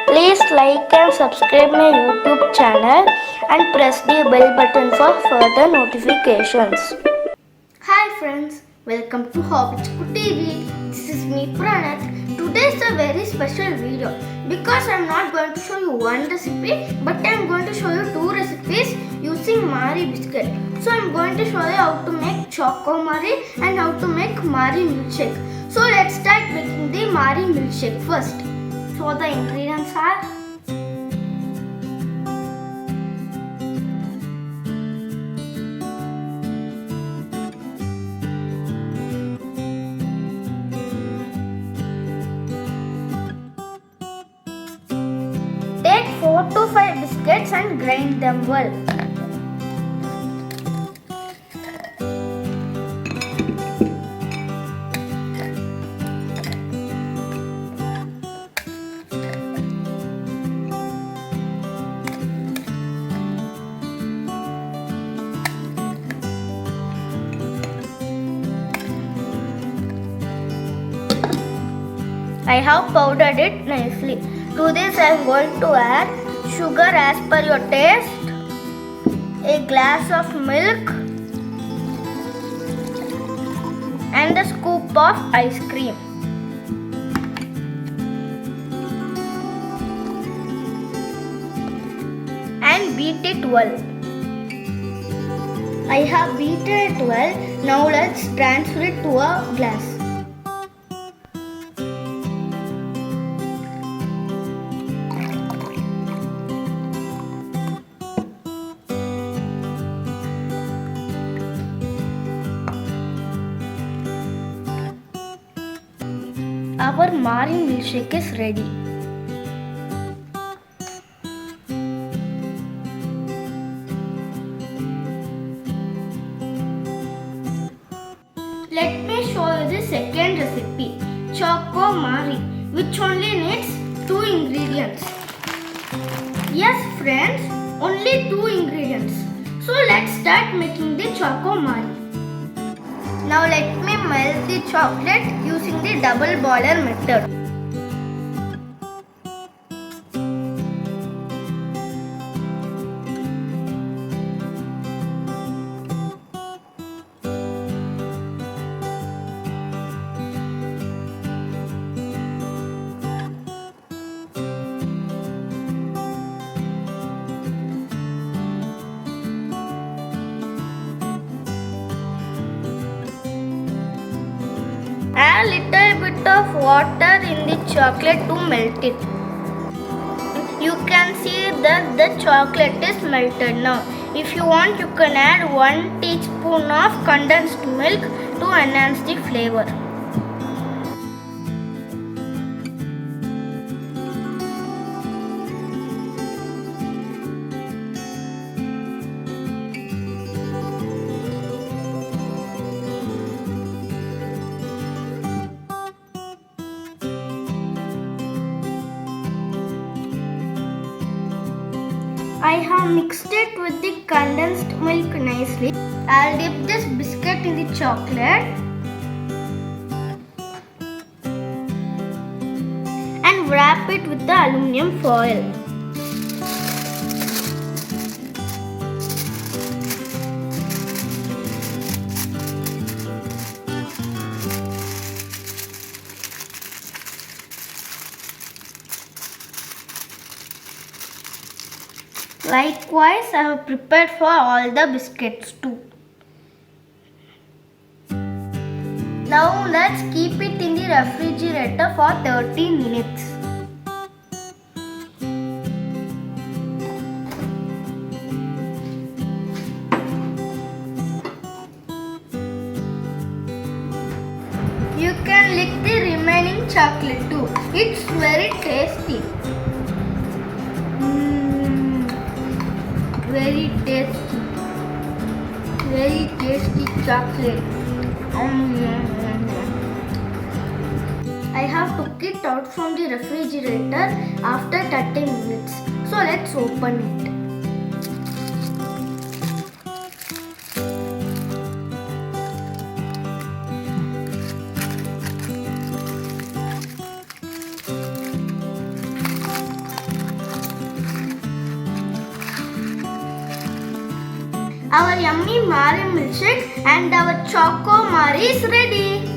Please like and subscribe my YouTube channel and press the bell button for further notifications. Hi friends, welcome to Hobbits TV. This is me Pranath. Today is a very special video because I am not going to show you one recipe but I am going to show you two recipes using Marie Biscuit. So I am going to show you how to make Choco Marie and how to make Marie milkshake. So let's start making the Marie milkshake first. So the ingredients are take 4 to 5 biscuits and grind them well. I have powdered it nicely. To this I am going to add sugar as per your taste, a glass of milk and a scoop of ice cream. And beat it well. I have beaten it well. Now let's transfer it to a glass. Our Marie milkshake is ready. Let me show you the second recipe, Choco Marie, which only needs 2 ingredients. Yes friends, only 2 ingredients. So let's start making the Choco Marie. Now let me melt the chocolate using the double boiler method. Add a little bit of water in the chocolate to melt it. You can see that the chocolate is melted now. If you want, you can add 1 teaspoon of condensed milk to enhance the flavor. I have mixed it with the condensed milk nicely. I'll dip this biscuit in the chocolate and wrap it with the aluminium foil. Likewise, I have prepared for all the biscuits too. Now let's keep it in the refrigerator for 30 minutes. You can lick the remaining chocolate too. It's very tasty. Very tasty chocolate. I have took it out from the refrigerator after 30 minutes. So let's open it. Our yummy Marie milkshake and our choco Marie is ready.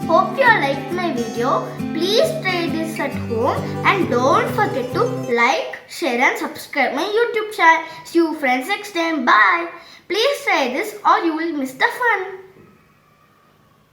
Hope you liked my video. Please try this at home and don't forget to like, share and subscribe my YouTube channel. See you friends next time. Bye. Please try this or you will miss the fun.